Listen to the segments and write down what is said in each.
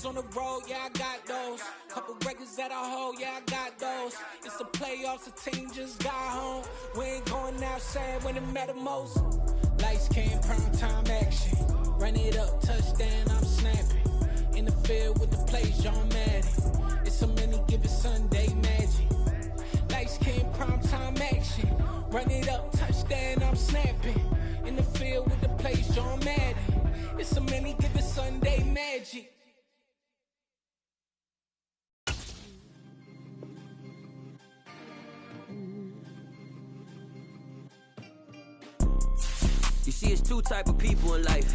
Wins on the road, yeah, I got those. Couple records that I hold, yeah, I got those. It's the playoffs, the team just got home. We ain't going outside when it matter most. Lights came, prime time action. Run it up, touchdown, I'm snapping. In the field with the plays, John Madden. It's a many given Sunday magic. Lights came, prime time action. Run it up, touchdown, I'm snapping. In the field with the plays, John Madden. It's a many given Sunday magic. You see, it's two type of people in life.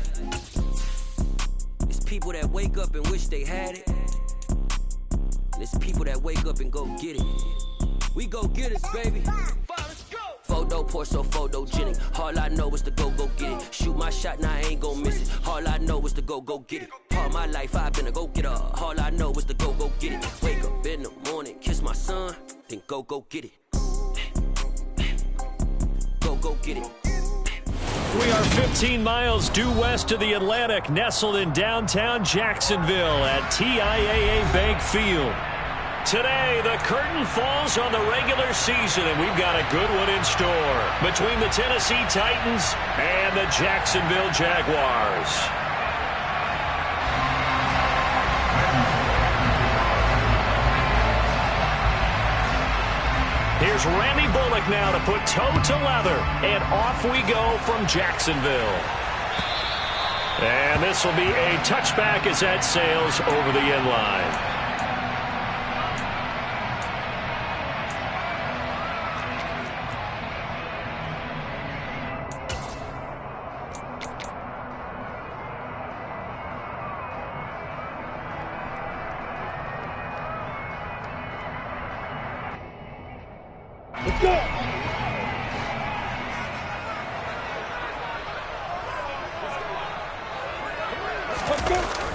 It's people that wake up and wish they had it. And it's people that wake up and go get it. We go get it, baby. Photo poor, so photogenic. All I know is to go get it. Shoot my shot, now I ain't gon' miss it. All I know is to go get it. All my life I've been a go-getter. All I know is to go get it. Wake up in the morning, kiss my son, then go get it. Go get it. We are 15 miles due west of the Atlantic, nestled in downtown Jacksonville at TIAA Bank Field. Today, the curtain falls on the regular season, and we've got a good one in store between the Tennessee Titans and the Jacksonville Jaguars. Here's Randy Bullock now to put toe to leather, and off we go from Jacksonville. And this will be a touchback as that sails over the end line.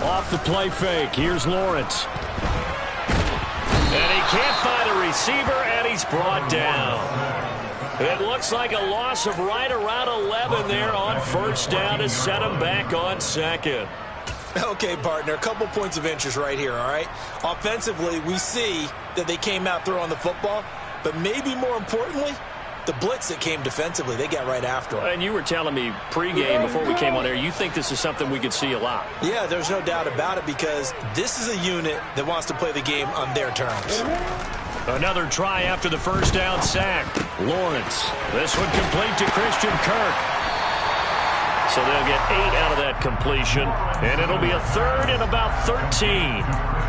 Off the play fake, here's Lawrence. And he can't find a receiver, and he's brought down. It looks like a loss of right around 11 there on first down to set him back on second. Okay, partner, a couple points of interest right here, all right? Offensively, we see that they came out throwing the football, but maybe more importantly, the blitz that came defensively, they got right after him. And you were telling me pregame before we came on air, you think this is something we could see a lot. Yeah, there's no doubt about it because this is a unit that wants to play the game on their terms. Another try after the first down sack. Lawrence. This one complete to Christian Kirk. So they'll get 8 out of that completion, and it'll be a third and about 13.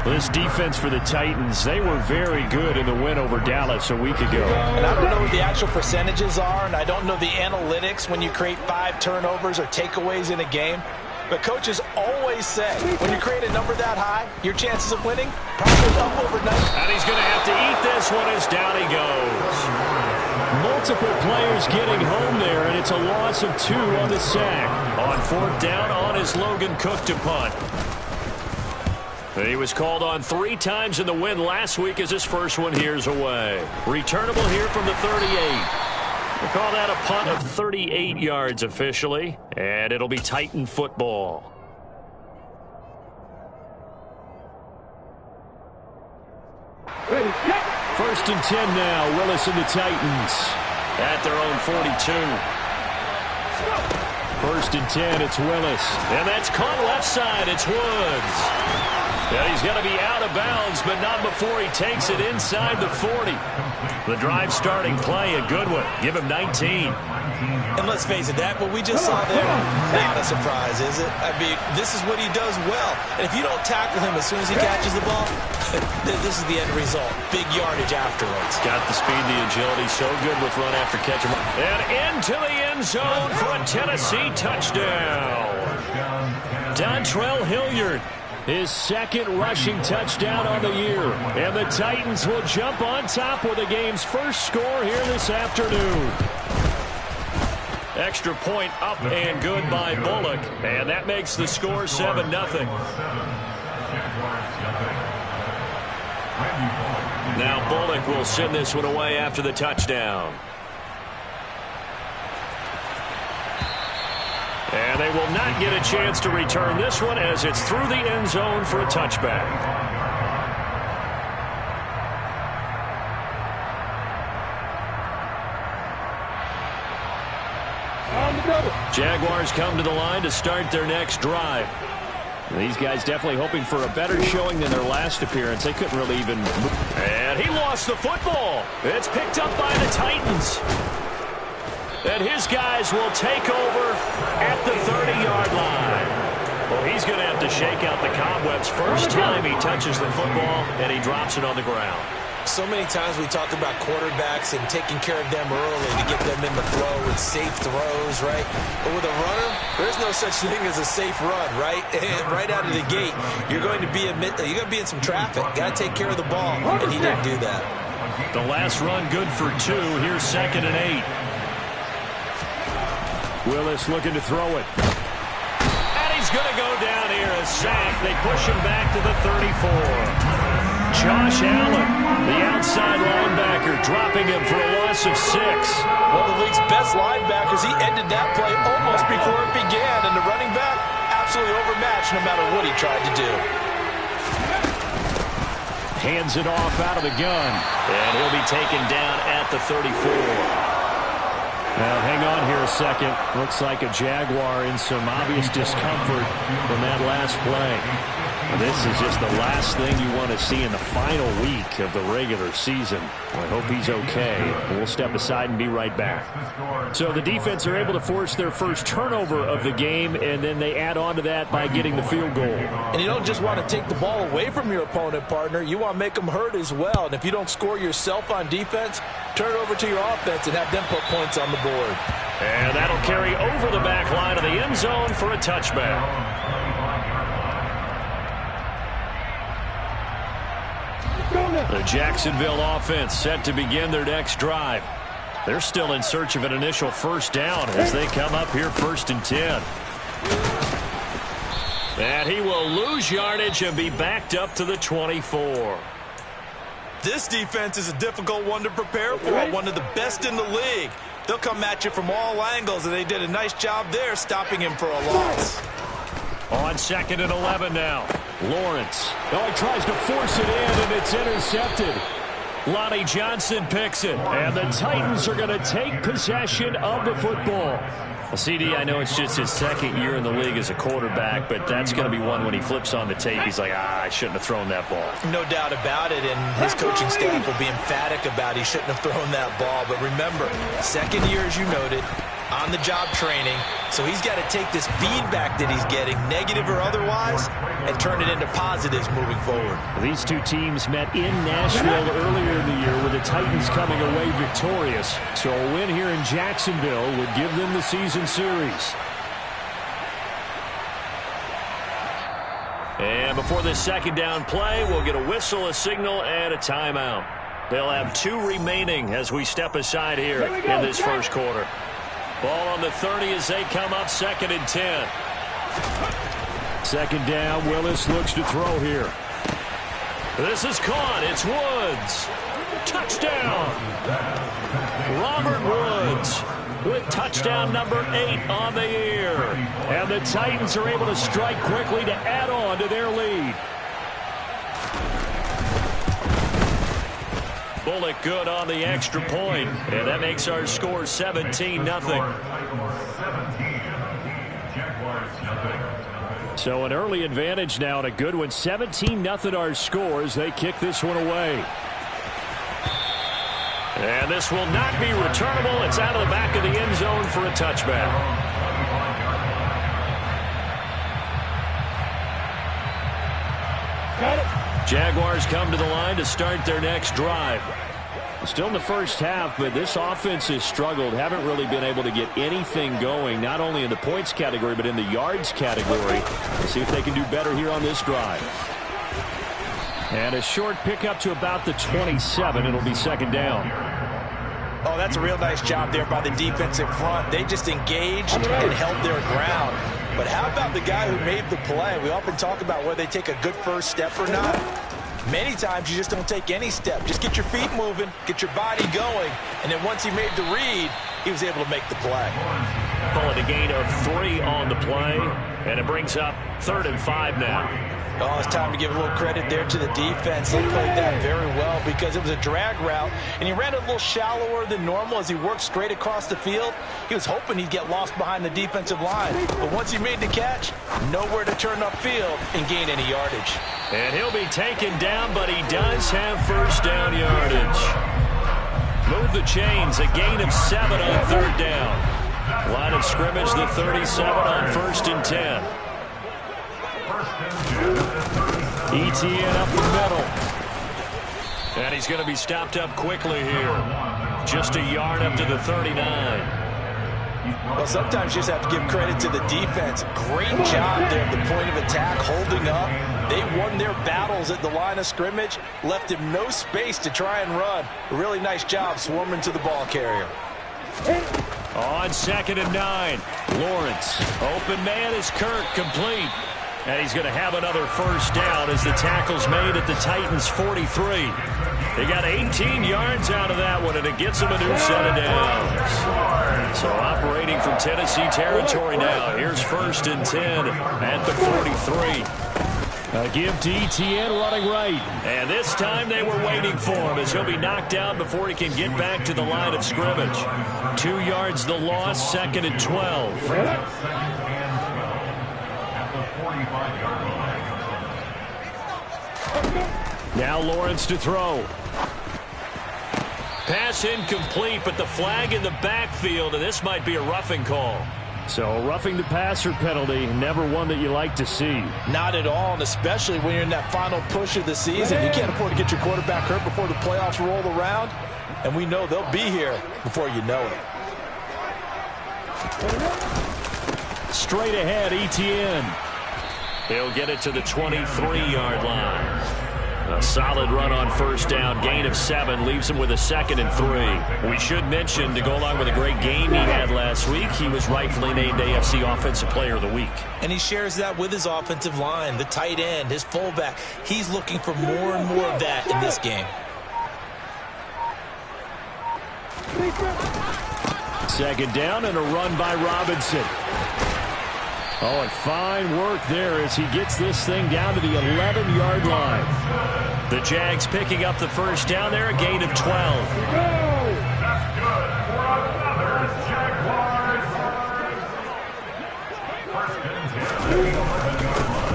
This defense for the Titans, they were very good in the win over Dallas a week ago. And I don't know what the actual percentages are, and I don't know the analytics when you create 5 turnovers or takeaways in a game. But coaches always say, when you create a number that high, your chances of winning probably up overnight. And he's going to have to eat this one as down he goes. Multiple players getting home there, and it's a loss of 2 on the sack. On fourth down, on is Logan Cook to punt. He was called on 3 times in the win last week as his first one here's away. Returnable here from the 38. We'll call that a punt of 38 yards officially, and it'll be Titan football. First and 10 now, Willis and the Titans at their own 42. First and 10, it's Willis. And that's caught left side, it's Woods. Yeah, he's going to be out of bounds, but not before he takes it inside the 40. The drive starting play, a good one. Give him 19. And let's face it, that what we just saw there, not a surprise, is it? I mean, this is what he does well. And if you don't tackle him as soon as he catches the ball, this is the end result. Big yardage afterwards. Got the speed, the agility, so good with run after catch. And into the end zone for a Tennessee touchdown. Dontrell Hilliard. His second rushing touchdown on the year. And the Titans will jump on top with the game's first score here this afternoon. Extra point up and good by Bullock. And that makes the score 7-0. Now Bullock will send this one away after the touchdown. And they will not get a chance to return this one as it's through the end zone for a touchback. Jaguars come to the line to start their next drive. These guys definitely hoping for a better showing than their last appearance. They couldn't really even move. And he lost the football. It's picked up by the Titans. And his guys will take over at the 30-yard line. Well, he's going to have to shake out the cobwebs first time he touches the football, and he drops it on the ground. So many times we talk about quarterbacks and taking care of them early to get them in the flow with safe throws, right? But with a runner, there's no such thing as a safe run, right? And right out of the gate, you're going to be in some traffic. Got to take care of the ball, and he didn't do that. The last run good for 2. Here's 2nd and 8. Willis looking to throw it. And he's going to go down here, a sack. They push him back to the 34. Josh Allen, the outside linebacker, dropping him for a loss of 6. One of the league's best linebackers. He ended that play almost before it began, and the running back absolutely overmatched no matter what he tried to do. Hands it off out of the gun, and he'll be taken down at the 34. Now, hang on here a second. Looks like a Jaguar in some obvious discomfort from that last play. This is just the last thing you want to see in the final week of the regular season. I hope he's okay. We'll step aside and be right back. So the defense are able to force their first turnover of the game, and then they add on to that by getting the field goal. And you don't just want to take the ball away from your opponent, partner. You want to make them hurt as well. And if you don't score yourself on defense, turn it over to your offense and have them put points on the board. And that'll carry over the back line of the end zone for a touchback. The Jacksonville offense set to begin their next drive. They're still in search of an initial first down as they come up here 1st and 10. And he will lose yardage and be backed up to the 24. This defense is a difficult one to prepare for, one of the best in the league. They'll come at you from all angles, and they did a nice job there stopping him for a loss. On 2nd and 11 now. Lawrence. Oh, he tries to force it in, and it's intercepted. Lonnie Johnson picks it, and the Titans are going to take possession of the football. Well, CD, I know it's just his 2nd year in the league as a quarterback, but that's going to be one when he flips on the tape. He's like, I shouldn't have thrown that ball. No doubt about it, and his coaching staff will be emphatic about he shouldn't have thrown that ball. But remember, 2nd year, as you noted, on-the-job training, so he's got to take this feedback that he's getting, negative or otherwise, and turn it into positives moving forward. These two teams met in Nashville earlier in the year with the Titans coming away victorious. So a win here in Jacksonville would give them the season series. And before this 2nd down play, we'll get a whistle, a signal, and a timeout. They'll have 2 remaining as we step aside here in this first quarter. Ball on the 30 as they come up 2nd and 10. 2nd down, Willis looks to throw here. This is caught. It's Woods. Touchdown. Robert Woods with touchdown number 8 on the year. And the Titans are able to strike quickly to add on to their lead. Bullock good on the extra point, and that makes our score 17-0. So an early advantage now and a good one. 17-0 our score as they kick this one away. And this will not be returnable. It's out of the back of the end zone for a touchback. Got it. Jaguars come to the line to start their next drive. Still in the first half, but this offense has struggled. Haven't really been able to get anything going, not only in the points category, but in the yards category. Let's see if they can do better here on this drive. And a short pickup to about the 27. It'll be 2nd down. Oh, that's a real nice job there by the defensive front. They just engaged and held their ground. But how about the guy who made the play? We often talk about whether they take a good first step or not. Many times you just don't take any step. Just get your feet moving, get your body going, and then once he made the read, he was able to make the play. call it a gain of 3 on the play, and it brings up 3rd and 5 now. Oh, it's time to give a little credit there to the defense. They played that very well because it was a drag route, and he ran it a little shallower than normal as he worked straight across the field. He was hoping he'd get lost behind the defensive line, but once he made the catch, nowhere to turn upfield and gain any yardage. And he'll be taken down, but he does have first down yardage. Move the chains, a gain of 7 on 3rd down. Line of scrimmage, the 37 on 1st and 10. ETN up the middle. And he's going to be stopped up quickly here. Just a yard up to the 39. Well, sometimes you just have to give credit to the defense. Great job there at the point of attack, holding up. They won their battles at the line of scrimmage, left him no space to try and run. A really nice job swarming to the ball carrier. On 2nd and 9, Lawrence. Open man is Kirk, complete. And he's going to have another first down as the tackle's made at the Titans' 43. They got 18 yards out of that one, and it gets them a new set of downs. So operating from Tennessee territory now. Here's 1st and 10 at the 43. A give to ETN running right. And this time they were waiting for him as he'll be knocked down before he can get back to the line of scrimmage. 2 yards the loss, 2nd and 12. Now Lawrence to throw. Pass incomplete, but the flag in the backfield, and this might be a roughing call. So a roughing the passer penalty, never one that you like to see. Not at all, and especially when you're in that final push of the season. You can't afford to get your quarterback hurt before the playoffs roll around, and we know they'll be here before you know it. Straight ahead, ETN. He'll get it to the 23-yard line. A solid run on first down, gain of 7, leaves him with a 2nd and 3. We should mention, to go along with a great game he had last week, he was rightfully named AFC Offensive Player of the Week. And he shares that with his offensive line, the tight end, his fullback. He's looking for more and more of that in this game. 2nd down and a run by Robinson. Oh, and fine work there as he gets this thing down to the 11-yard line. The Jags picking up the first down there, a gain of 12.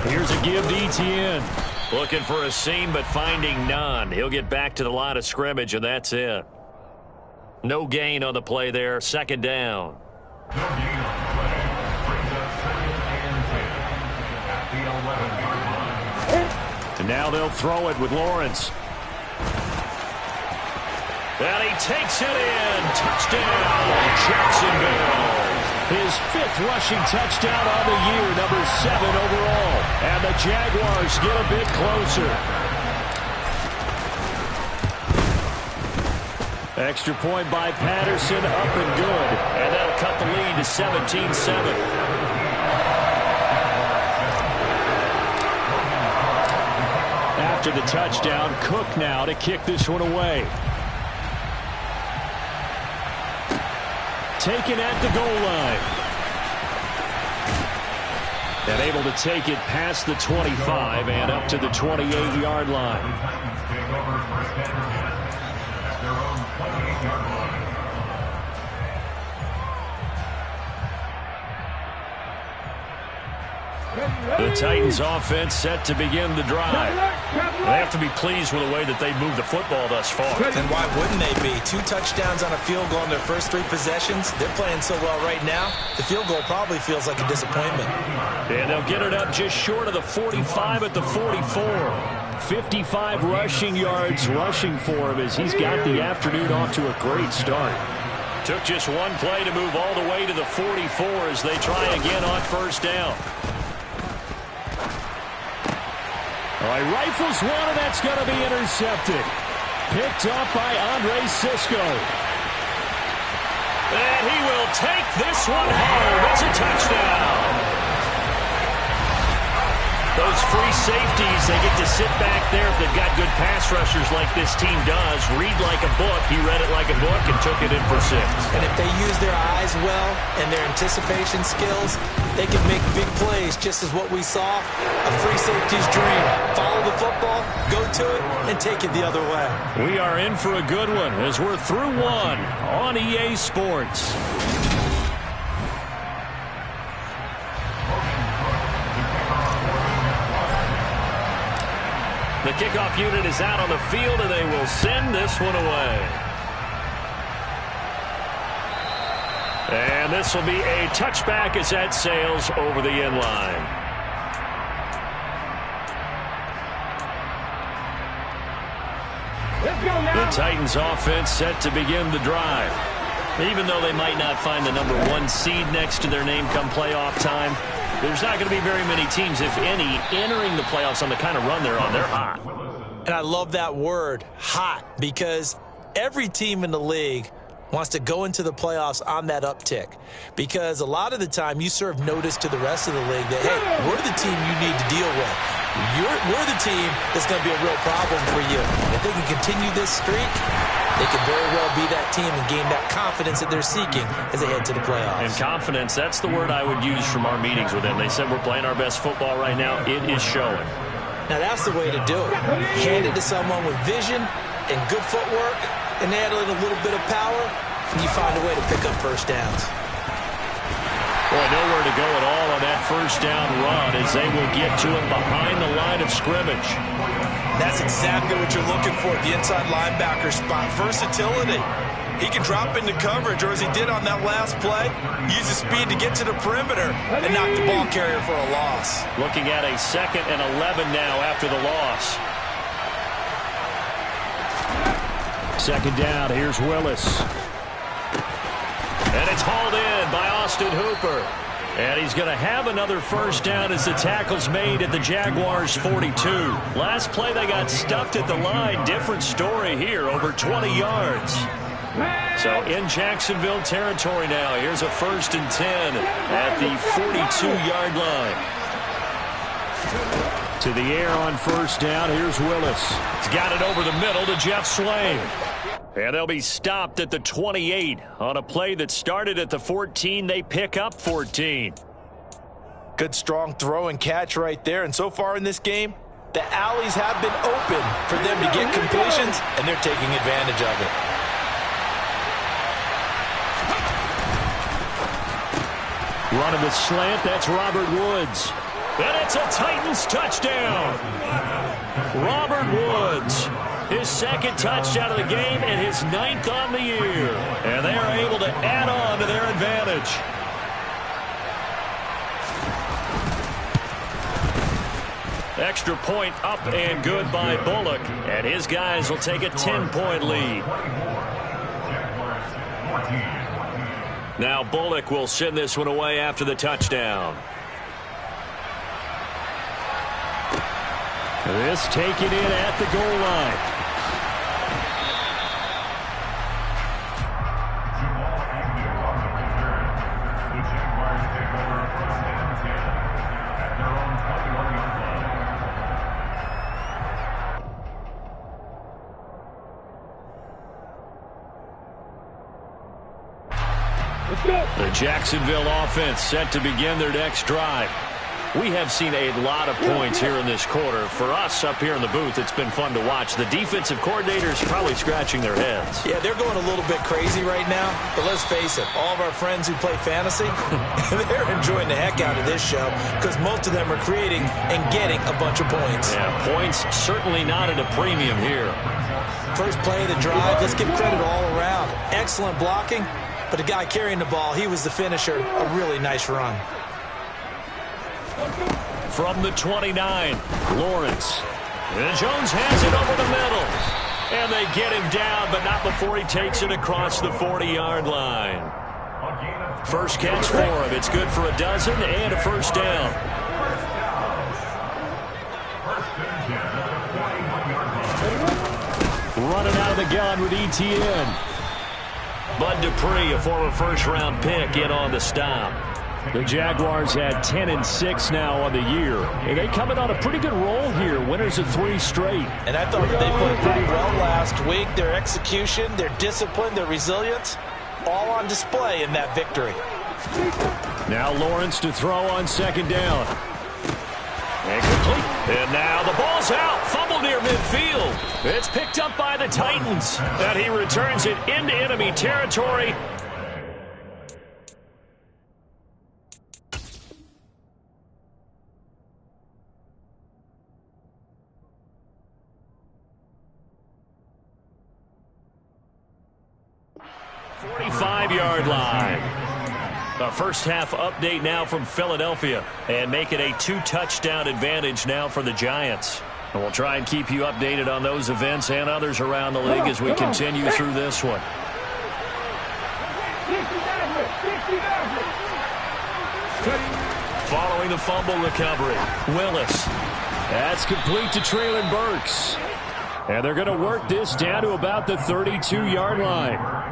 Here's a give to ETN. Looking for a seam, but finding none. He'll get back to the line of scrimmage, and that's it. No gain on the play there, 2nd down. And now they'll throw it with Lawrence. And he takes it in. Touchdown, Jacksonville. His 5th rushing touchdown on the year, number 7 overall. And the Jaguars get a bit closer. Extra point by Patterson, up and good. And that'll cut the lead to 17-7. After the touchdown, Cook now to kick this one away. Taken at the goal line. And able to take it past the 25 and up to the 28-yard line. The Titans offense set to begin the drive. They have to be pleased with the way that they've moved the football thus far. And why wouldn't they be? 2 touchdowns on a field goal in their first 3 possessions. They're playing so well right now, the field goal probably feels like a disappointment. And they'll get it up just short of the 45 at the 44. 55 rushing yards rushing for him as he's got the afternoon off to a great start. Took just one play to move all the way to the 44 as they try again on first down. All right, rifles one, and that's going to be intercepted. Picked up by Andre Sisco. And he will take this one home. It's a touchdown. Those free safeties, they get to sit back there if they've got good pass rushers like this team does read like a book. He read it like a book and took it in for 6. And if they use their eyes well and their anticipation skills, they can make big plays, just as what we saw. A free safety's dream. Follow the football, go to it, and take it the other way. We are in for a good one as we're through one on EA Sports. The kickoff unit is out on the field, and they will send this one away. And this will be a touchback as that sails over the end line. The Titans offense set to begin the drive. Even though they might not find the number 1 seed next to their name come playoff time, there's not going to be very many teams, if any, entering the playoffs on the kind of run they're on. They're hot. And I love that word, hot, because every team in the league wants to go into the playoffs on that uptick. Because a lot of the time you serve notice to the rest of the league that, hey, we're the team you need to deal with. We're the team that's going to be a real problem for you. And if they can continue this streak, they could very well be that team and gain that confidence that they're seeking as they head to the playoffs. And confidence, that's the word I would use from our meetings with them. They said we're playing our best football right now. It is showing. Now, that's the way to do it. Hand it to someone with vision and good footwork, and add in a little bit of power, and you find a way to pick up first downs. Boy, nowhere to go at all on that first down run as they will get to it behind the line of scrimmage. That's exactly what you're looking for at the inside linebacker spot. Versatility. He can drop into coverage, or as he did on that last play, use his speed to get to the perimeter and knock the ball carrier for a loss. Looking at a 2nd and 11 now after the loss. 2nd down, here's Willis. And it's hauled in by Austin Hooper. And he's going to have another first down as the tackle's made at the Jaguars' 42. Last play they got stuffed at the line. Different story here, over 20 yards. So in Jacksonville territory now. Here's a 1st and 10 at the 42-yard line. To the air on first down. Here's Willis. He's got it over the middle to Jeff Swain. And they'll be stopped at the 28 on a play that started at the 14. They pick up 14. Good strong throw and catch right there. And so far in this game, the alleys have been open for them to get completions, and they're taking advantage of it. Running the slant, that's Robert Woods. And it's a Titans touchdown. Robert Woods, his 2nd touchdown of the game and his 9th on the year. And they are able to add on to their advantage. Extra point up and good by Bullock. And his guys will take a 10-point lead. Now Bullock will send this one away after the touchdown. This taken in at the goal line. The Jacksonville offense set to begin their next drive. We have seen a lot of points here in this quarter. For us up here in the booth, it's been fun to watch. The defensive coordinators probably scratching their heads. Yeah, they're going a little bit crazy right now. But let's face it, all of our friends who play fantasy, they're enjoying the heck out of this show because most of them are creating and getting a bunch of points. Yeah, points certainly not at a premium here. First play of the drive, let's give credit all around. Excellent blocking, but the guy carrying the ball, he was the finisher. A really nice run. From the 29, Lawrence. And Jones has it over the middle. And they get him down, but not before he takes it across the 40-yard line. First catch for him. It's good for a dozen and a first down. Running out of the gun with ETN. Bud Dupree, a former first-round pick, in on the stop. The Jaguars had 10-6 now on the year. And they come in on a pretty good roll here. Winners of 3 straight. And I thought they played pretty well last week. Their execution, their discipline, their resilience, all on display in that victory. Now Lawrence to throw on second down. And complete. And now the ball's out. Fumble near midfield. It's picked up by the Titans. And he returns it into enemy territory. Yard line. A first half update now from Philadelphia and make it a 2-touchdown advantage now for the Giants. And we'll try and keep you updated on those events and others around the league as we continue through this one. Following the fumble recovery, Willis. That's complete to Traylon Burks. And they're going to work this down to about the 32-yard line.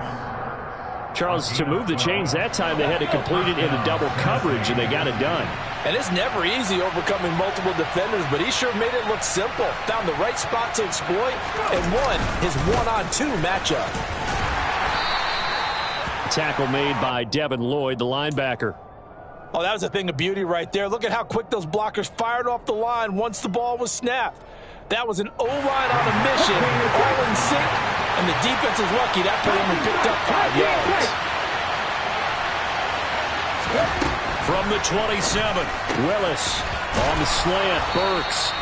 Charles, to move the chains that time, they had to complete it into double coverage, and they got it done. And it's never easy overcoming multiple defenders, but he sure made it look simple. Found the right spot to exploit and won his one-on-two matchup. Tackle made by Devin Lloyd, the linebacker. Oh, that was a thing of beauty right there. Look at how quick those blockers fired off the line once the ball was snapped. That was an O-line on a mission, all in sync, and the defense is lucky that play only picked up 5 yards. From the 27, Willis on the slant, Burks.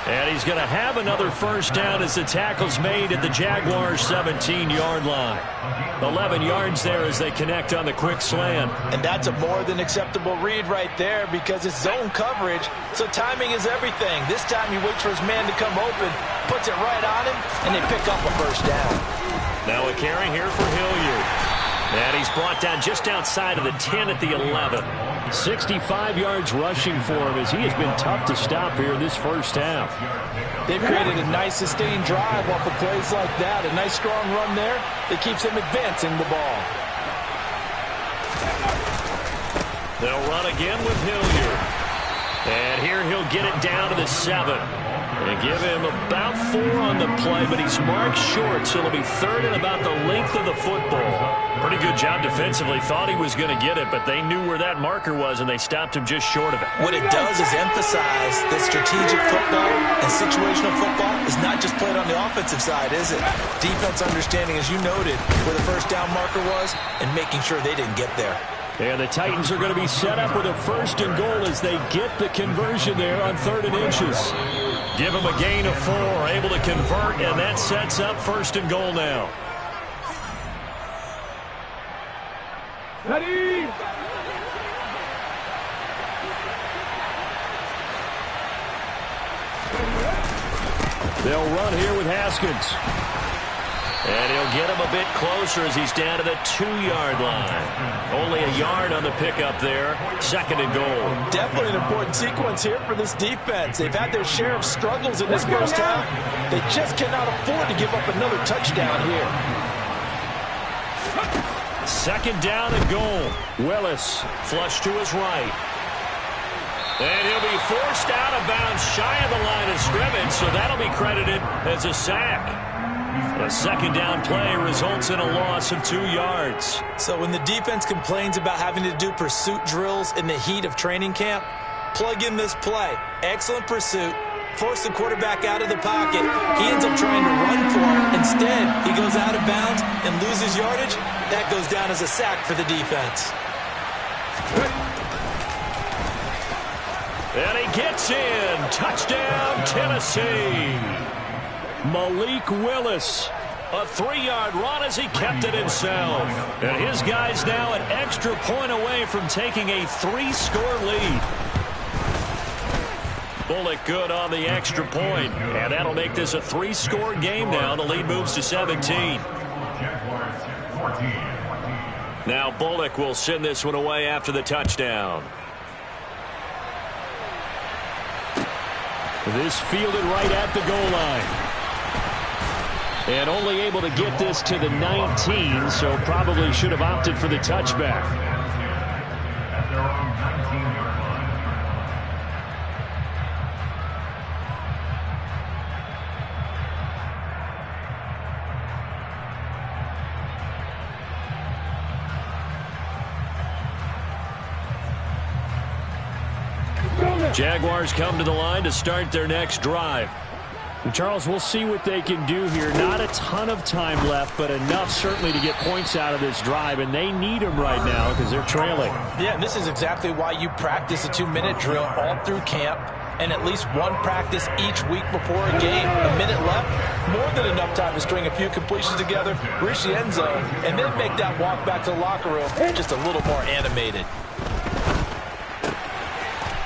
And he's going to have another first down as the tackle's made at the Jaguars' 17-yard line. 11 yards there as they connect on the quick slant. And that's a more than acceptable read right there because it's zone coverage, so timing is everything. This time he waits for his man to come open, puts it right on him, and they pick up a first down. Now a carry here for Hilliard. And he's brought down just outside of the 10 at the 11. 65 yards rushing for him as he has been tough to stop here in this first half. They've created a nice sustained drive off of plays like that. A nice strong run there that keeps him advancing the ball. They'll run again with Hilliard. And here he'll get it down to the 7. And give him about 4 on the play, but he's marked short, so it'll be third and about the length of the football. Pretty good job defensively. Thought he was going to get it, but they knew where that marker was, and they stopped him just short of it. What it does is emphasize that strategic football and situational football is not just played on the offensive side, is it? Defense understanding, as you noted, where the first down marker was and making sure they didn't get there. And the Titans are going to be set up with a first and goal as they get the conversion there on 3rd and inches. Give them a gain of 4, able to convert, and that sets up first and goal now. Ready? They'll run here with Haskins. And he'll get him a bit closer as he's down to the 2-yard line. Only a yard on the pickup there. 2nd and goal. Definitely an important sequence here for this defense. They've had their share of struggles in this first half. They just cannot afford to give up another touchdown here. 2nd down and goal. Willis flush to his right. And he'll be forced out of bounds shy of the line of scrimmage, so that'll be credited as a sack. A 2nd down play results in a loss of 2 yards. So when the defense complains about having to do pursuit drills in the heat of training camp, plug in this play. Excellent pursuit. Force the quarterback out of the pocket. He ends up trying to run for it. Instead, he goes out of bounds and loses yardage. That goes down as a sack for the defense. And he gets in. Touchdown, Tennessee. Malik Willis, a 3-yard run as he kept it himself. And his guys now an extra point away from taking a 3-score lead. Bullock good on the extra point. And that'll make this a 3-score game now. The lead moves to 17. Now Bullock will send this one away after the touchdown. This fielded right at the goal line. And only able to get this to the 19, so probably should have opted for the touchback. Jaguars come to the line to start their next drive. And Charles, we'll see what they can do here. Not a ton of time left, but enough certainly to get points out of this drive, and they need them right now because they're trailing. Yeah, and this is exactly why you practice a 2-minute drill all through camp and at least one practice each week before a game. A minute left, more than enough time to string a few completions together, reach the end zone, and then make that walk back to the locker room just a little more animated.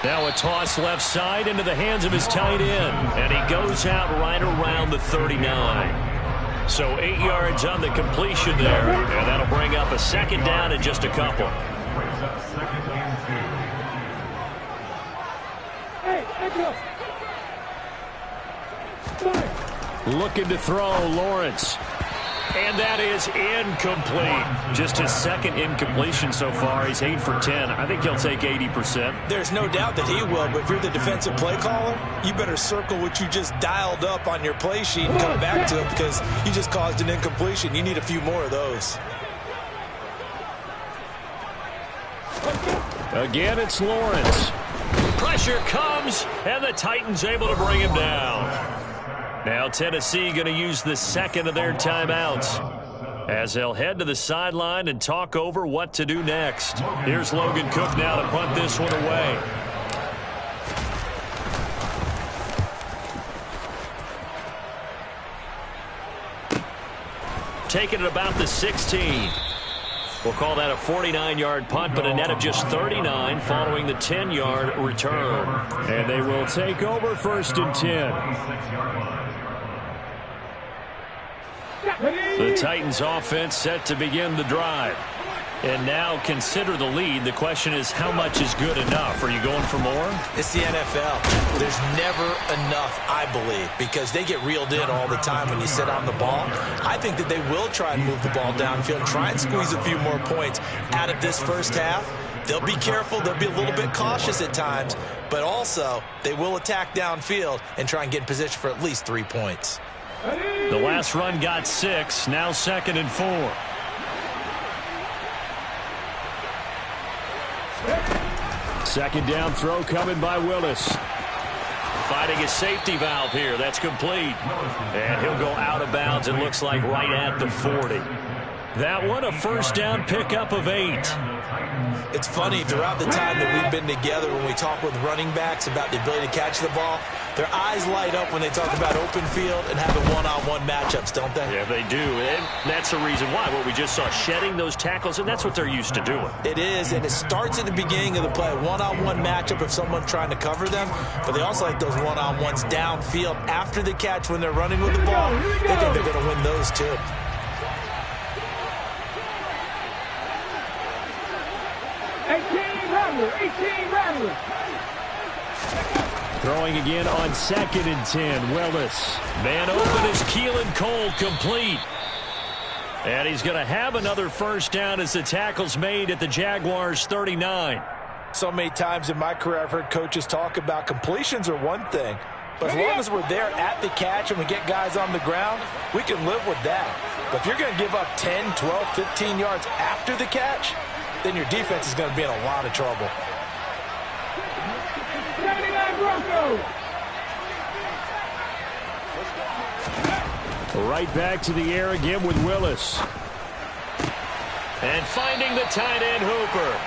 Now a toss left side into the hands of his tight end, and he goes out right around the 39. So 8 yards on the completion there, and that'll bring up a second down in just a couple. Looking to throw, Lawrence. And that is incomplete. Just his second incompletion so far. He's 8 for 10. I think he'll take 80%. There's no doubt that he will, but if you're the defensive play caller, you better circle what you just dialed up on your play sheet and come back to it because you just caused an incompletion. You need a few more of those. Again, it's Lawrence. Pressure comes, and the Titans able to bring him down. Now Tennessee going to use the second of their timeouts as they'll head to the sideline and talk over what to do next. Here's Logan Cook now to punt this one away. Taking it about the 16. We'll call that a 49-yard punt, but a net of just 39 following the 10-yard return. And they will take over 1st and 10. The Titans offense set to begin the drive. And now consider the lead. The question is, how much is good enough? Are you going for more? It's the NFL. There's never enough, I believe, because they get reeled in all the time when you sit on the ball. I think that they will try and move the ball downfield and try and squeeze a few more points out of this first half. They'll be careful. They'll be a little bit cautious at times, but also they will attack downfield and try and get in position for at least 3 points. The last run got 6. Now 2nd and 4. Second down throw coming by Willis. Fighting a safety valve here. That's complete. And he'll go out of bounds, it looks like, right at the 40. That one a first down pickup of 8. It's funny, throughout the time that we've been together, when we talk with running backs about the ability to catch the ball, their eyes light up when they talk about open field and having one-on-one matchups, don't they? Yeah, they do. And that's the reason why. What we just saw, shedding those tackles, and that's what they're used to doing. It is, and it starts at the beginning of the play. One-on-one matchup if someone's trying to cover them, but they also like those one-on-ones downfield after the catch when they're running with the ball. They think they're going to win those too. Throwing again on 2nd and 10. Willis. Man open is Keelan Cole, complete. And he's going to have another first down as the tackle's made at the Jaguars' 39. So many times in my career I've heard coaches talk about completions are one thing, but as long as we're there at the catch and we get guys on the ground, we can live with that. But if you're going to give up 10, 12, 15 yards after the catch, then your defense is going to be in a lot of trouble. Right back to the air again with Willis. And finding the tight end Hooper.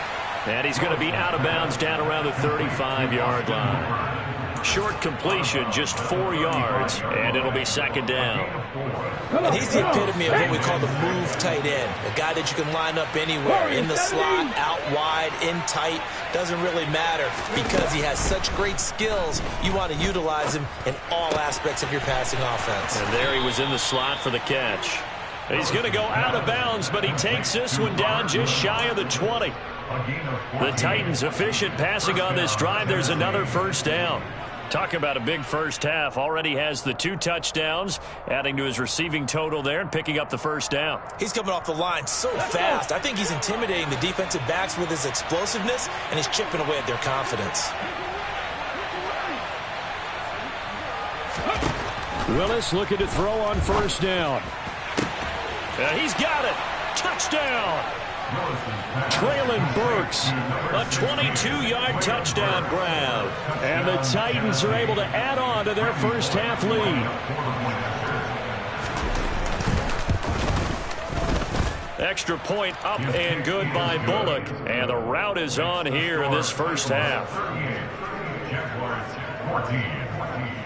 And he's going to be out of bounds down around the 35-yard line. Short completion, just 4 yards, and it'll be second down. And he's the epitome of what we call the move tight end, a guy that you can line up anywhere, in the slot, out wide, in tight, doesn't really matter because he has such great skills. You want to utilize him in all aspects of your passing offense. And there he was in the slot for the catch. He's going to go out of bounds, but he takes this one down just shy of the 20. The Titans efficient passing on this drive. There's another first down. Talk about a big first half. Already has the 2 touchdowns, adding to his receiving total there and picking up the first down. He's coming off the line so fast. I think he's intimidating the defensive backs with his explosiveness, and he's chipping away at their confidence. Willis looking to throw on first down. He's got it. Touchdown. Traylon Burks. A 22-yard touchdown grab. And the Titans are able to add on to their first half lead. Extra point up and good by Bullock. And the route is on here in this first half.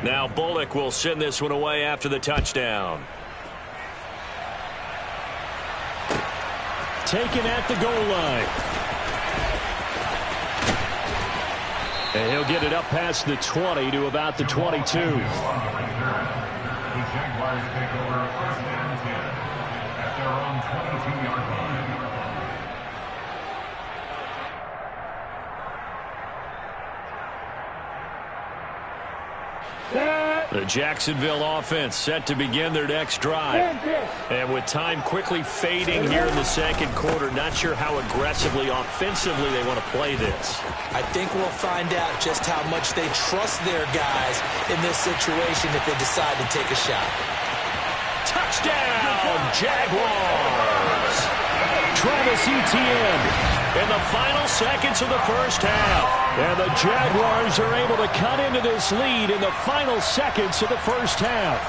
Now Bullock will send this one away after the touchdown. Taken at the goal line. And he'll get it up past the 20 to about the 22. The Jaguars take over first and 10 at their own 22-yard line. The Jacksonville offense set to begin their next drive. And with time quickly fading here in the second quarter, not sure how aggressively, offensively they want to play this. I think we'll find out just how much they trust their guys in this situation if they decide to take a shot. Touchdown, Jaguars! Travis Etienne In the final seconds of the first half. And the Jaguars are able to cut into this lead in the final seconds of the first half.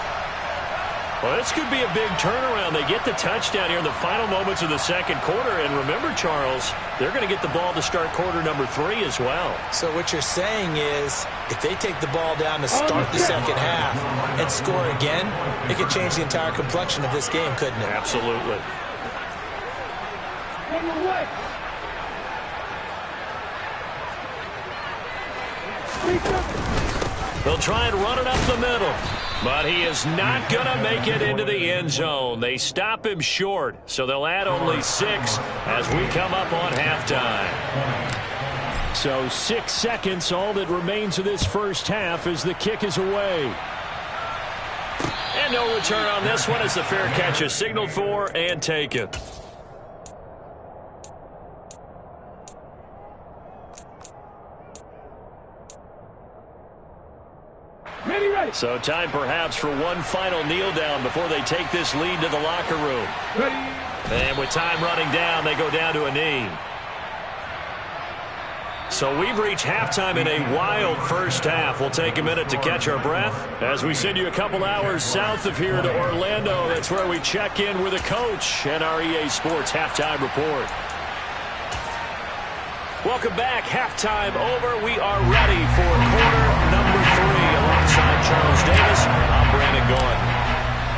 Well, this could be a big turnaround. They get the touchdown here in the final moments of the second quarter. And remember, Charles, they're going to get the ball to start quarter number 3 as well. So what you're saying is if they take the ball down to start the second half and score again, it could change the entire complexion of this game, couldn't it? Absolutely. They'll try and run it up the middle, but he is not going to make it into the end zone. They stop him short, so they'll add only 6 as we come up on halftime. So 6 seconds, all that remains of this first half as the kick is away. And no return on this one as the fair catch is signaled for and taken. So time perhaps for one final kneel down before they take this lead to the locker room. And with time running down, they go down to a knee. So we've reached halftime in a wild first half. We'll take a minute to catch our breath as we send you a couple hours south of here to Orlando. That's where we check in with a coach and our EA Sports halftime report. Welcome back. Halftime over. We are ready for quarter number 3. Alongside Charles Davis, I'm Brandon Gaughan.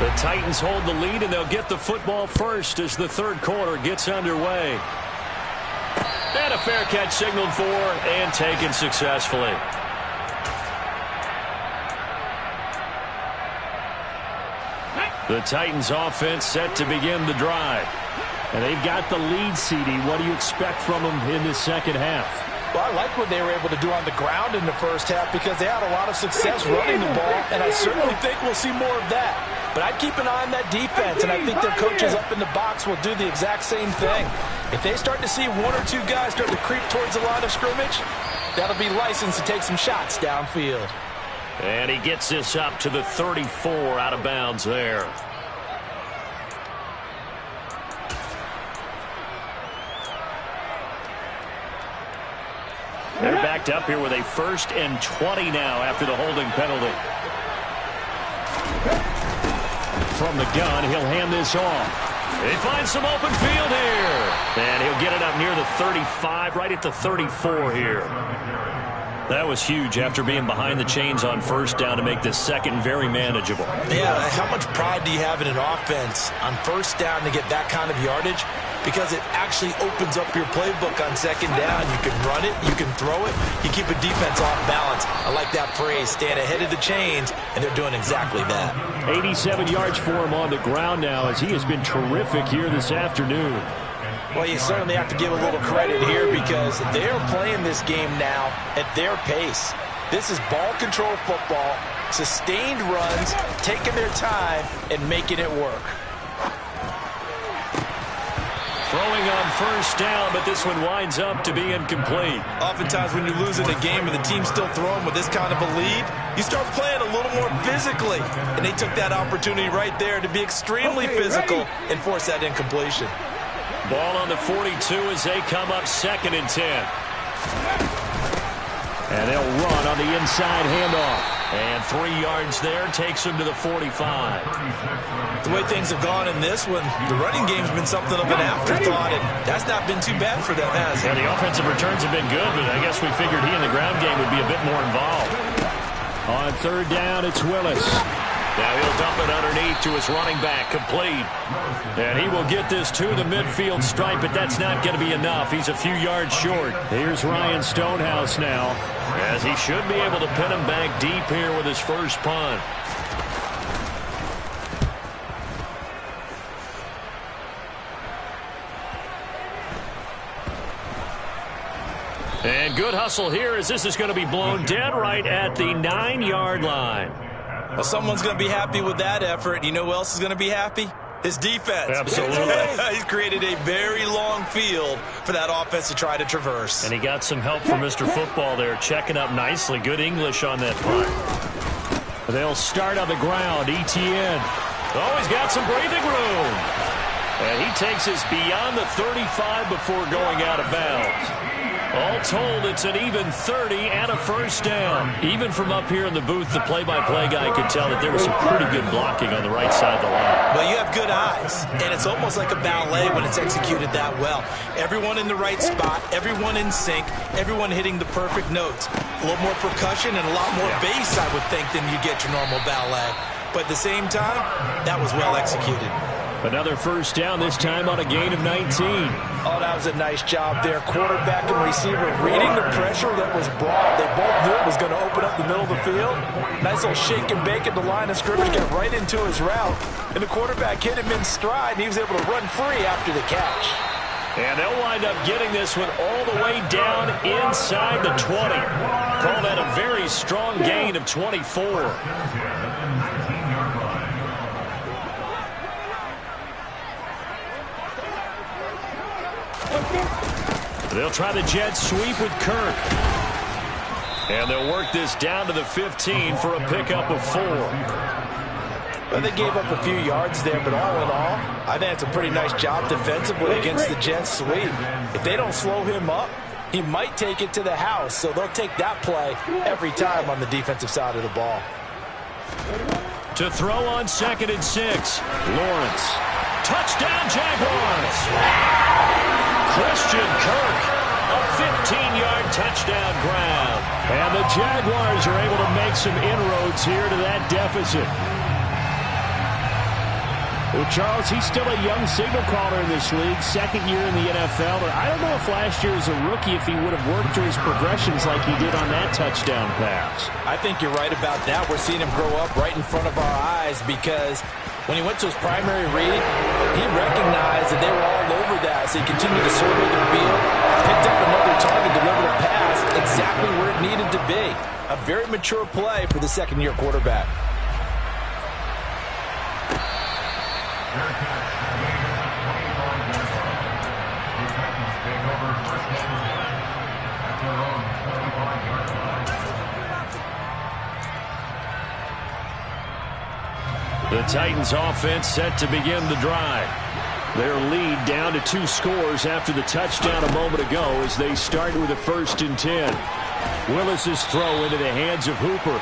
The Titans hold the lead, and they'll get the football first as the third quarter gets underway. And a fair catch signaled for and taken successfully. The Titans offense set to begin the drive. And they've got the lead, CD. What do you expect from them in the second half? Well, I like what they were able to do on the ground in the first half because they had a lot of success running the ball, and I certainly think we'll see more of that. But I'd keep an eye on that defense, and I think their coaches up in the box will do the exact same thing. If they start to see 1 or 2 guys start to creep towards the line of scrimmage, that'll be licensed to take some shots downfield. And he gets this up to the 34 out of bounds there. They're backed up here with a 1st and 20 now after the holding penalty. From the gun, he'll hand this off. He finds some open field here. And he'll get it up near the 35, right at the 34 here. That was huge after being behind the chains on first down to make this second very manageable. Yeah, how much pride do you have in an offense on first down to get that kind of yardage? Because it actually opens up your playbook on second down. You can run it, you can throw it, you keep a defense off balance. I like that phrase, stand ahead of the chains, and they're doing exactly that. 87 yards for him on the ground now as he has been terrific here this afternoon. Well, you certainly have to give a little credit here because they're playing this game now at their pace. This is ball control football, sustained runs, taking their time, and making it work. Throwing on first down, but this one winds up to be incomplete. Oftentimes when you're losing a game and the team's still throwing with this kind of a lead, you start playing a little more physically. And they took that opportunity right there to be extremely physical and force that incompletion. Ball on the 42 as they come up 2nd and 10. And they'll run on the inside handoff. And 3 yards there takes him to the 45. The way things have gone in this one, the running game's been something of an afterthought, and that's not been too bad for them, has it? Yeah, the offensive returns have been good, but I guess we figured he in the ground game would be a bit more involved. On 3rd down, it's Willis. Now he'll dump it underneath to his running back, complete. And he will get this to the midfield stripe, but that's not going to be enough. He's a few yards short. Here's Ryan Stonehouse now, as he should be able to pin him back deep here with his first punt. And good hustle here as this is going to be blown dead right at the 9-yard line. Well, someone's going to be happy with that effort. You know who else is going to be happy? His defense. Absolutely. He's created a very long field for that offense to try to traverse. And he got some help from Mr. Football there, checking up nicely. Good English on that punt. They'll start on the ground. ETN. Oh, he's got some breathing room. And he takes us beyond the 35 before going out of bounds. All told, it's an even 30 and a first down. Even from up here in the booth, the play-by-play guy could tell that there was some pretty good blocking on the right side of the line. Well, you have good eyes, and it's almost like a ballet when it's executed that well. Everyone in the right spot, everyone in sync, everyone hitting the perfect notes. A little more percussion and a lot more bass, I would think, than you get your normal ballet. But at the same time, that was well executed. Another first down, this time on a gain of 19. Oh, that was a nice job there. Quarterback and receiver reading the pressure that was brought. They both knew it was going to open up the middle of the field. Nice little shake and bake at the line of scrimmage, got right into his route. And the quarterback hit him in stride, and he was able to run free after the catch. And they'll wind up getting this one all the way down inside the 20. Call that a very strong gain of 24. They'll try the jet sweep with Kirk. And they'll work this down to the 15 for a pickup of 4. Well, they gave up a few yards there, but all in all, I think it's a pretty nice job defensively against the jet sweep. If they don't slow him up, he might take it to the house, so they'll take that play every time on the defensive side of the ball. To throw on 2nd and 6. Lawrence. Touchdown, Jaguars! Christian Kirk, a 15-yard touchdown grab. And the Jaguars are able to make some inroads here to that deficit. Well, Charles, he's still a young signal caller in this league, 2nd year in the NFL. But I don't know if last year as a rookie, if he would have worked through his progressions like he did on that touchdown pass. I think you're right about that. We're seeing him grow up right in front of our eyes because when he went to his primary read, he recognized that they were all over that. So he continued to survey the field, picked up another target, delivered a pass exactly where it needed to be. A very mature play for the 2nd-year quarterback. The Titans offense set to begin the drive. Their lead down to 2 scores after the touchdown a moment ago as they start with a 1st and 10. Willis's throw into the hands of Hooper.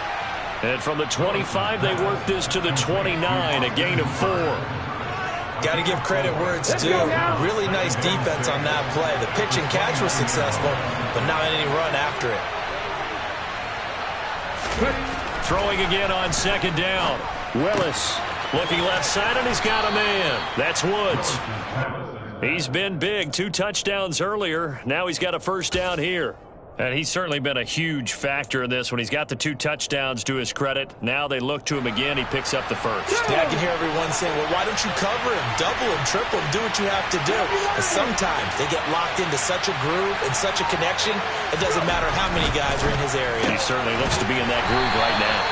And from the 25, they work this to the 29, a gain of 4. Got to give credit where it's due. Really nice defense on that play. The pitch and catch was successful, but not any run after it. Throwing again on 2nd down. Willis looking left side, and he's got a man. That's Woods. He's been big. 2 touchdowns earlier. Now he's got a first down here. And he's certainly been a huge factor in this when he's got the 2 touchdowns to his credit. Now they look to him again. He picks up the first. Yeah, I can hear everyone saying, well, why don't you cover him, double him, triple him, do what you have to do. But sometimes they get locked into such a groove and such a connection, it doesn't matter how many guys are in his area. He certainly looks to be in that groove right now.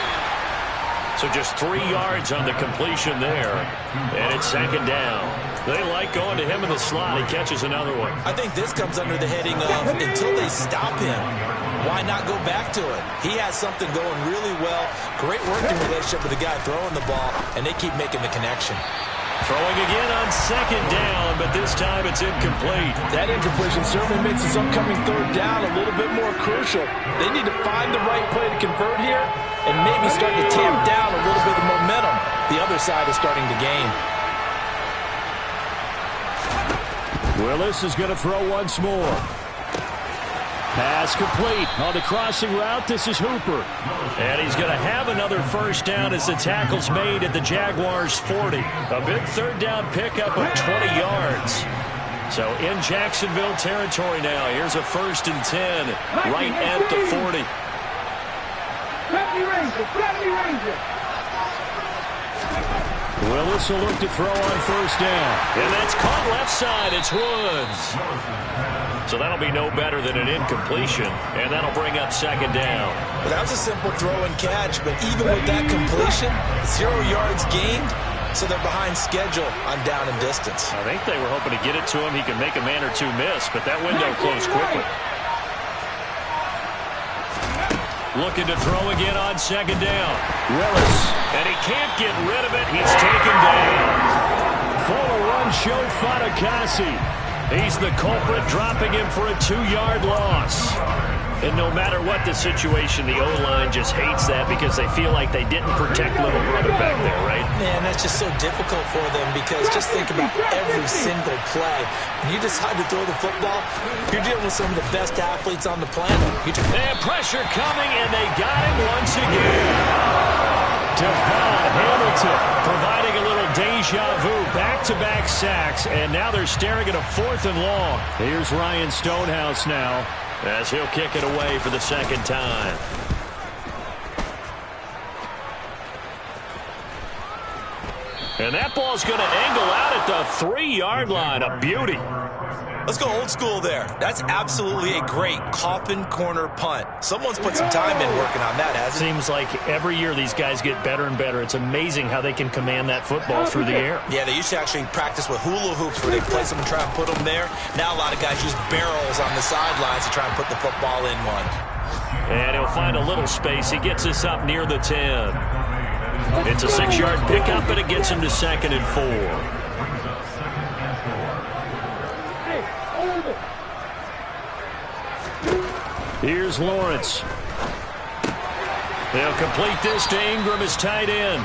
So just 3 yards on the completion there. And it's 2nd down. They like going to him in the slot. He catches another one. I think this comes under the heading of until they stop him, why not go back to it? He has something going really well. Great working relationship with the guy throwing the ball, and they keep making the connection. Throwing again on second down, but this time it's incomplete. That incompletion certainly makes this upcoming third down a little bit more crucial. They need to find the right play to convert here and maybe start to tamp down a little bit of momentum the other side is starting to gain. Willis is going to throw once more. Pass complete. On the crossing route, this is Hooper. And he's going to have another first down as the tackle's made at the Jaguars' 40. A big third down pickup of 20 yards. So in Jacksonville territory now. Here's a 1st and 10 right at the 40. Willis will look to throw on first down. And that's caught left side. It's Woods. So that'll be no better than an incompletion, and that'll bring up second down. Well, that was a simple throw and catch, but even with that completion, 0 yards gained, so they're behind schedule on down and distance. I think they were hoping to get it to him. He could make a man or two miss, but that window closed quickly. Looking to throw again on second down. Willis. And he can't get rid of it. He's taken down. Full run show Fatukasi. He's the culprit, dropping him for a 2-yard loss. And no matter what the situation, the O-line just hates that because they feel like they didn't protect little brother back there, right? Man, that's just so difficult for them because just think about every single play. When you decide to throw the football, you're dealing with some of the best athletes on the planet. And pressure coming, and they got him once again. Devon Hamilton providing a little deja vu, back-to-back sacks, and now they're staring at a 4th and long. Here's Ryan Stonehouse now, as he'll kick it away for the second time. And that ball's going to angle out at the 3-yard line. A beauty. Let's go old school there. That's absolutely a great coffin corner punt. Someone's put some time in working on that, hasn't it? Seems like every year these guys get better and better. It's amazing how they can command that football through the air. Yeah, they used to actually practice with hula hoops where they place them and try and put them there. Now a lot of guys use barrels on the sidelines to try and put the football in one. And he'll find a little space. He gets us up near the 10. It's a 6-yard pickup, and it gets him to 2nd and 4. Here's Lawrence. They'll complete this to Ingram as tight end.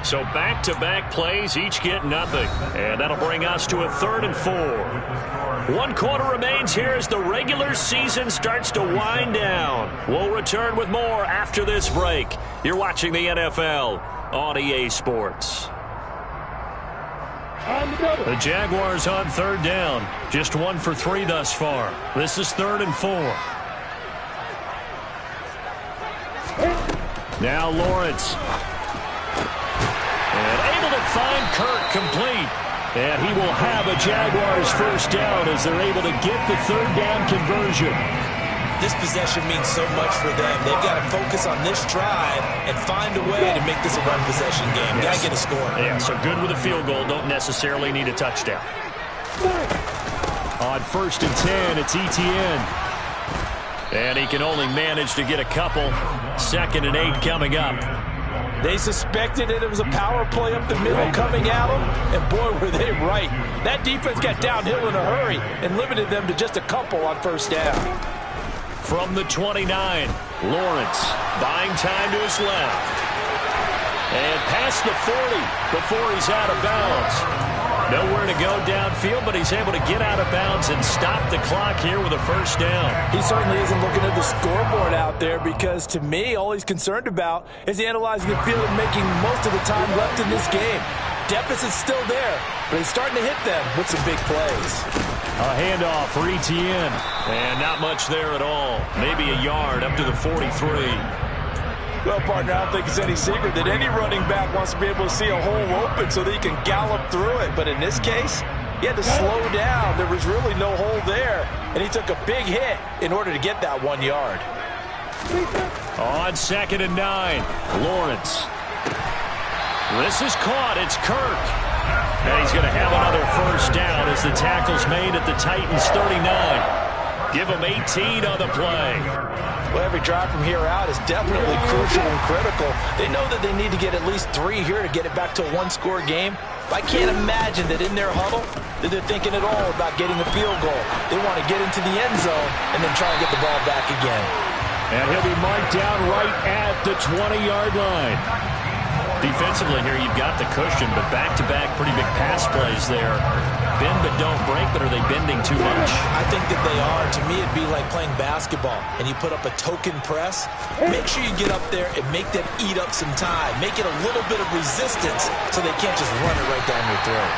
So back-to-back plays, each get nothing. And that'll bring us to a 3rd and 4. 1 quarter remains here as the regular season starts to wind down. We'll return with more after this break. You're watching the NFL on EA Sports. The Jaguars on 3rd down. Just 1 for 3 thus far. This is 3rd and 4. Now Lawrence. And able to find Kirk complete. And he will have a Jaguars first down as they're able to get the 3rd down conversion. This possession means so much for them. They've got to focus on this drive and find a way to make this a run possession game. Got to get a score. Yeah, so good with a field goal. Don't necessarily need a touchdown. On 1st and 10, it's Etienne. And he can only manage to get a couple. 2nd and 8 coming up. They suspected it was a power play up the middle coming at them, and boy, were they right. That defense got downhill in a hurry and limited them to just a couple on 1st down. From the 29, Lawrence buying time to his left. And past the 40 before he's out of bounds. Nowhere to go downfield, but he's able to get out of bounds and stop the clock here with a first down. He certainly isn't looking at the scoreboard out there because, to me, all he's concerned about is analyzing the field and making most of the time left in this game. Deficit's still there, but he's starting to hit them with some big plays. A handoff for Etienne. And not much there at all. Maybe a yard up to the 43. Well, partner, I don't think it's any secret that any running back wants to be able to see a hole open so that he can gallop through it. But in this case, he had to slow down. There was really no hole there, and he took a big hit in order to get that 1 yard. On 2nd and 9, Lawrence. This is caught. It's Kirk. And he's going to have another first down as the tackle's made at the Titans' 39. Give them 18 on the play. Well, every drive from here out is definitely crucial and critical. They know that they need to get at least 3 here to get it back to a one-score game. But I can't imagine that in their huddle that they're thinking at all about getting a field goal. They want to get into the end zone and then try and get the ball back again. And he'll be marked down right at the 20-yard line. Defensively here, you've got the cushion, but back-to-back pretty big pass plays there. Bend but don't break, but are they bending too much? I think that they are. To me, it'd be like playing basketball, and you put up a token press. Make sure you get up there and make them eat up some time. Make it a little bit of resistance so they can't just run it right down your throat.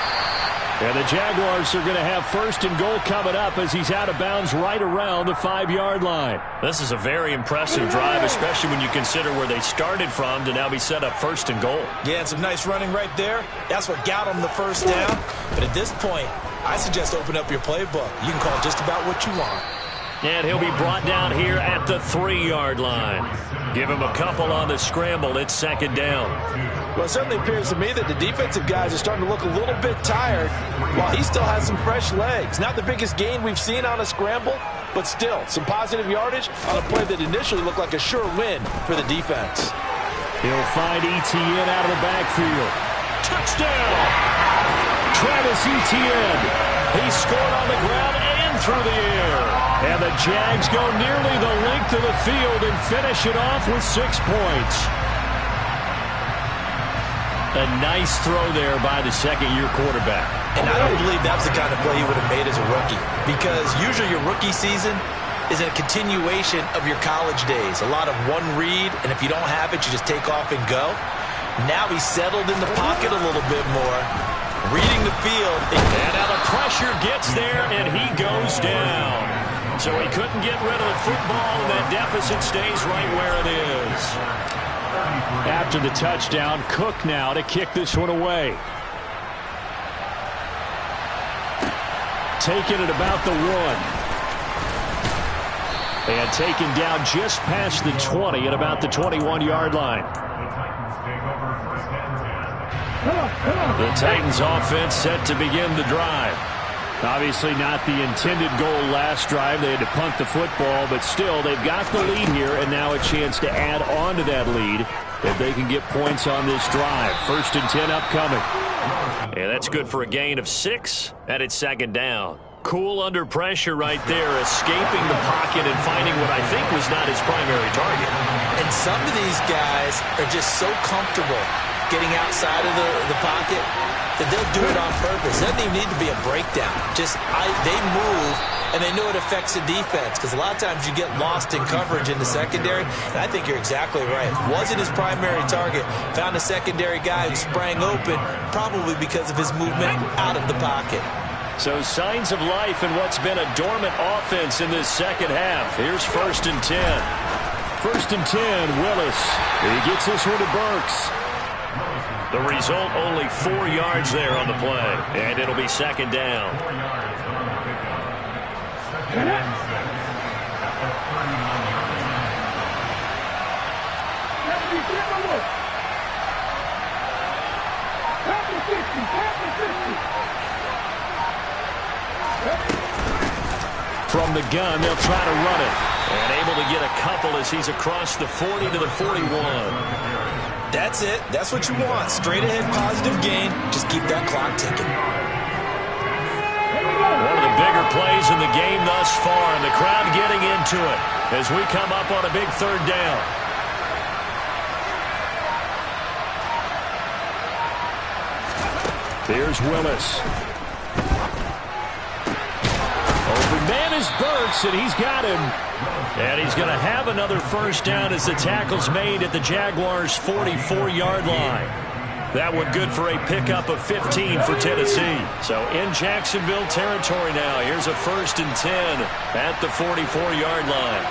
And the Jaguars are going to have first and goal coming up as he's out of bounds right around the 5-yard line. This is a very impressive drive, especially when you consider where they started from to now be set up first and goal. Yeah, and some nice running right there. That's what got them the first down. But at this point, I suggest open up your playbook. You can call just about what you want. And he'll be brought down here at the 3-yard line. Give him a couple on the scramble. It's second down. Well, it certainly appears to me that the defensive guys are starting to look a little bit tired while he still has some fresh legs. Not the biggest gain we've seen on a scramble, but still some positive yardage on a play that initially looked like a sure win for the defense. He'll find Etienne out of the backfield. Touchdown! Travis Etienne. He scored on the ground and through the air. And the Jags go nearly the length of the field and finish it off with 6 points. A nice throw there by the second-year quarterback. And I don't believe that was the kind of play he would have made as a rookie, because usually your rookie season is a continuation of your college days. A lot of one read, and if you don't have it, you just take off and go. Now he's settled in the pocket a little bit more, reading the field. And now the pressure gets there, and he goes down. So he couldn't get rid of the football, and that deficit stays right where it is. After the touchdown, Cook now to kick this one away. Taken at about the 1. And taken down just past the 20 at about the 21-yard line. The Titans offense set to begin the drive. Obviously not the intended goal last drive. They had to punt the football, but still they've got the lead here, and now a chance to add on to that lead if they can get points on this drive. First and 10 upcoming. Yeah, that's good for a gain of 6, and it's second down. Cool under pressure right there, escaping the pocket and finding what I think was not his primary target. And some of these guys are just so comfortable getting outside of the pocket that they'll do it on purpose. It doesn't even need to be a breakdown. They move, and they know it affects the defense, because a lot of times you get lost in coverage in the secondary, and I think you're exactly right. Wasn't his primary target. Found a secondary guy who sprang open, probably because of his movement out of the pocket. So signs of life in what's been a dormant offense in this second half. Here's first and 10. First and 10, Willis. He gets this one to Burks. The result, only 4 yards there on the play. And it'll be second down. From the gun, they'll try to run it. And able to get a couple as he's across the 40 to the 41. That's it. That's what you want. Straight ahead positive gain. Just keep that clock ticking. One of the bigger plays in the game thus far, and the crowd getting into it as we come up on a big third down. Here's Willis. Open man is Burks, and he's got him. And he's going to have another first down as the tackle's made at the Jaguars' 44-yard line. That one good for a pickup of 15 for Tennessee. So in Jacksonville territory now. Here's a first and 10 at the 44-yard line.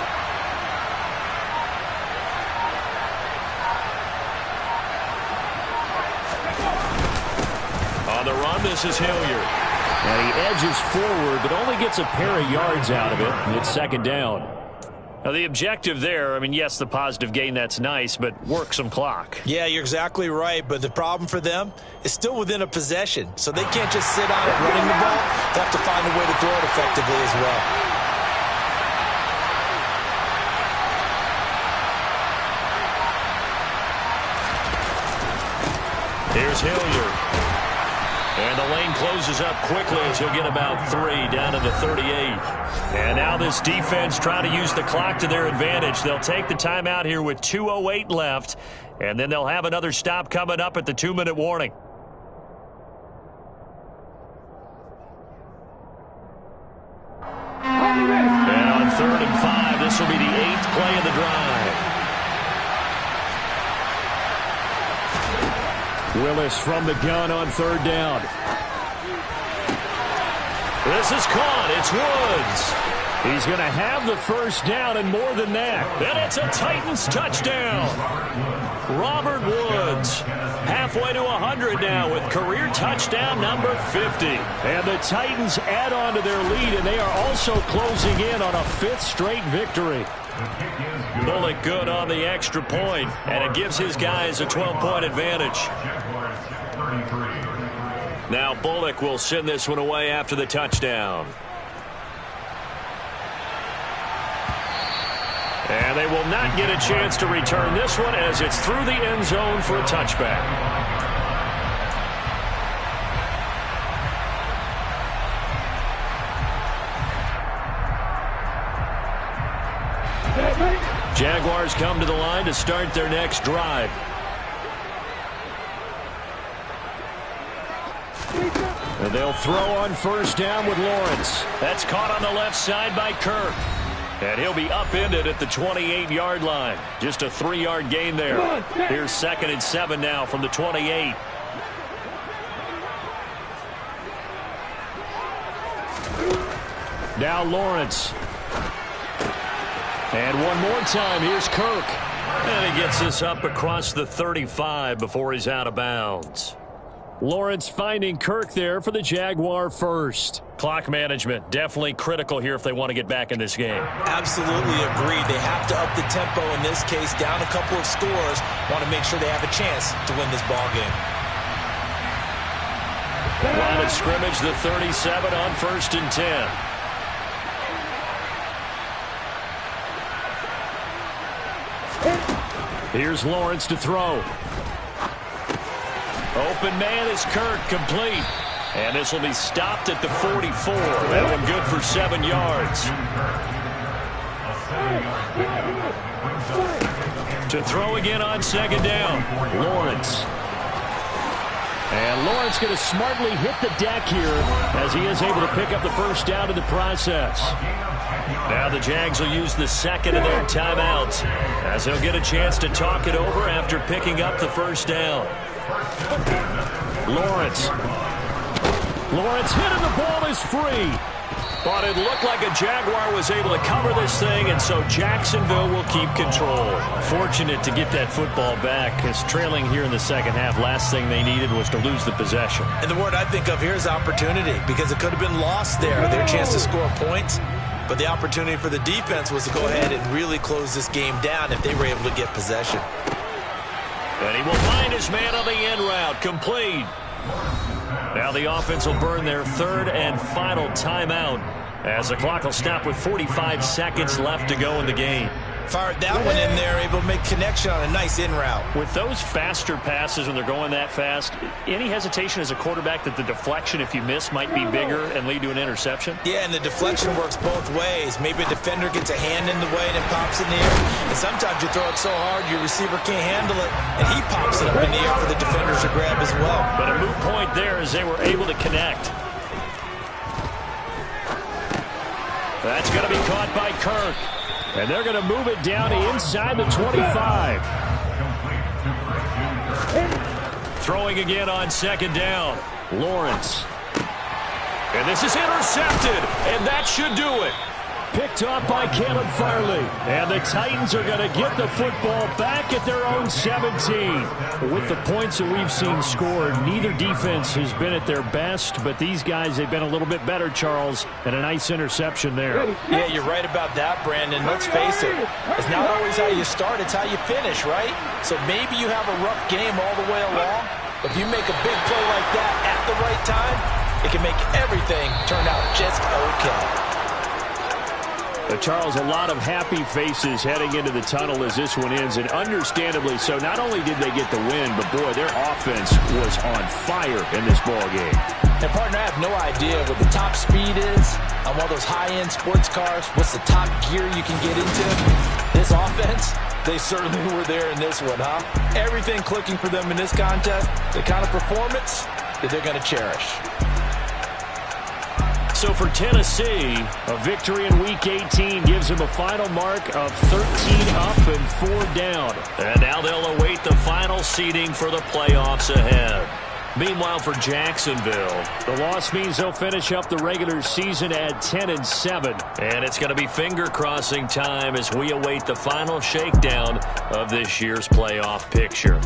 On the run, this is Hilliard. And he edges forward, but only gets a pair of yards out of it. And it's second down. Now, the objective there, I mean, yes, the positive gain, that's nice, but work some clock. Yeah, you're exactly right, but the problem for them is still within a possession, so they can't just sit on it running the ball. They have to find a way to throw it effectively as well. is Hilliard. And the lane closes up quickly as he'll get about 3 down to the 38. And now this defense trying to use the clock to their advantage. They'll take the timeout here with 2:08 left. And then they'll have another stop coming up at the 2-minute warning. And on 3rd and 5, this will be the 8th play of the drive. Willis from the gun on 3rd down. This is caught. It's Woods. He's going to have the first down and more than that. And it's a Titans touchdown. Robert Woods halfway to 100 now with career touchdown number 50. And the Titans add on to their lead, and they are also closing in on a 5th straight victory. Bullock good on the extra point, and it gives his guys a 12-point advantage. Now Bullock will send this one away after the touchdown. And they will not get a chance to return this one as it's through the end zone for a touchback. Jaguars come to the line to start their next drive. And they'll throw on 1st down with Lawrence. That's caught on the left side by Kirk. And he'll be upended at the 28-yard line. Just a 3-yard gain there. Here's 2nd and 7 now from the 28. Now Lawrence. And one more time, here's Kirk. And he gets this up across the 35 before he's out of bounds. Lawrence finding Kirk there for the Jaguar first. Clock management, definitely critical here if they want to get back in this game. Absolutely agreed. They have to up the tempo in this case, down a couple of scores. Want to make sure they have a chance to win this ball game. Line of scrimmage, the 37 on 1st and 10. Here's Lawrence to throw. Open man is Kirk, complete. And this will be stopped at the 44. That one good for 7 yards. To throw again on 2nd down. Lawrence. And Lawrence going to smartly hit the deck here as he is able to pick up the first down in the process. Now the Jags will use the 2nd of their timeouts as they'll get a chance to talk it over after picking up the first down. Lawrence hit and the ball is free. But it looked like a Jaguar was able to cover this thing, and so Jacksonville will keep control. Fortunate to get that football back, because trailing here in the second half, last thing they needed was to lose the possession. And the word I think of here is opportunity, because it could have been lost there, their chance to score points. But the opportunity for the defense was to go ahead and really close this game down if they were able to get possession. And he will find his man on the end route, complete. Now the offense will burn their 3rd and final timeout as the clock will stop with 45 seconds left to go in the game. Fired that one in there, able to make connection on a nice in route. With those faster passes when they're going that fast, any hesitation as a quarterback that the deflection, if you miss, might be bigger and lead to an interception? Yeah, and the deflection works both ways. Maybe a defender gets a hand in the way and it pops in the air. And sometimes you throw it so hard your receiver can't handle it, and he pops it up in the air for the defenders to grab as well. But a moot point there as they were able to connect. That's going to be caught by Kirk. And they're going to move it down inside the 25. Throwing again on 2nd down. Lawrence. And this is intercepted, and that should do it. Picked off by Caleb Farley. And the Titans are going to get the football back at their own 17. With the points that we've seen scored, neither defense has been at their best, but these guys, they've been a little bit better, Charles, and a nice interception there. Yeah, you're right about that, Brandon. Let's face it. It's not always how you start, it's how you finish, right? So maybe you have a rough game all the way along, but if you make a big play like that at the right time, it can make everything turn out just okay. Charles, a lot of happy faces heading into the tunnel as this one ends, and understandably so. Not only did they get the win, but, boy, their offense was on fire in this ball game. And, partner, I have no idea what the top speed is on one of those high-end sports cars. What's the top gear you can get into? This offense, they certainly were there in this one, huh? Everything clicking for them in this contest, the kind of performance that they're going to cherish. So for Tennessee, a victory in Week 18 gives them a final mark of 13 up and 4 down. And now they'll await the final seeding for the playoffs ahead. Meanwhile, for Jacksonville, the loss means they'll finish up the regular season at 10-7. And it's going to be finger-crossing time as we await the final shakedown of this year's playoff picture.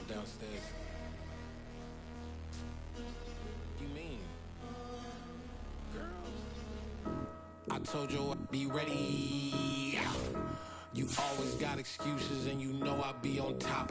Downstairs. You mean? Girl, I told you I'd be ready. You always got excuses and you know I'd be on top.